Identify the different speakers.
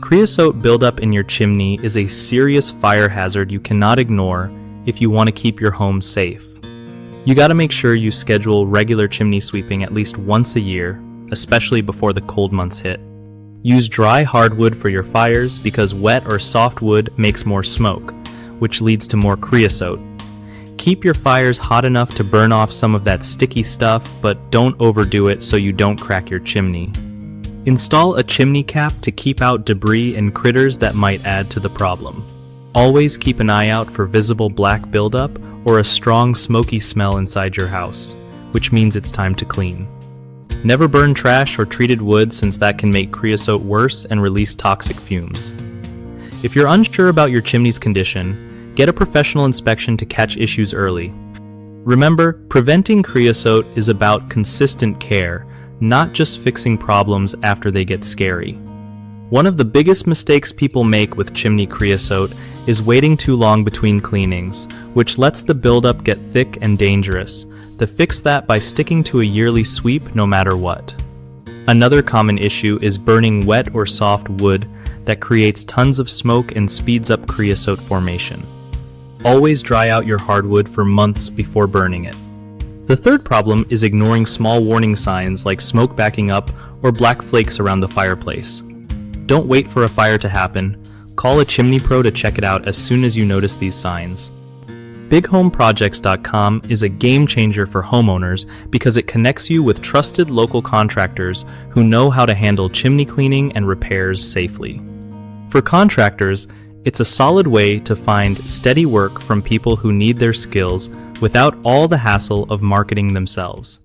Speaker 1: Creosote buildup in your chimney is a serious fire hazard you cannot ignore if you want to keep your home safe. You gotta make sure you schedule regular chimney sweeping at least once a year, especially before the cold months hit. Use dry hardwood for your fires because wet or soft wood makes more smoke, which leads to more creosote. Keep your fires hot enough to burn off some of that sticky stuff, but don't overdo it so you don't crack your chimney. Install a chimney cap to keep out debris and critters that might add to the problem. Always keep an eye out for visible black buildup or a strong smoky smell inside your house, which means it's time to clean. Never burn trash or treated wood since that can make creosote worse and release toxic fumes. If you're unsure about your chimney's condition, get a professional inspection to catch issues early. Remember, preventing creosote is about consistent care, not just fixing problems after they get scary. One of the biggest mistakes people make with chimney creosote is waiting too long between cleanings, which lets the buildup get thick and dangerous. Fix that by sticking to a yearly sweep no matter what. Another common issue is burning wet or soft wood that creates tons of smoke and speeds up creosote formation. Always dry out your hardwood for months before burning it. The third problem is ignoring small warning signs like smoke backing up or black flakes around the fireplace. Don't wait for a fire to happen. Call a chimney pro to check it out as soon as you notice these signs. BigHomeProjects.com is a game changer for homeowners because it connects you with trusted local contractors who know how to handle chimney cleaning and repairs safely. For contractors, it's a solid way to find steady work from people who need their skills without all the hassle of marketing themselves.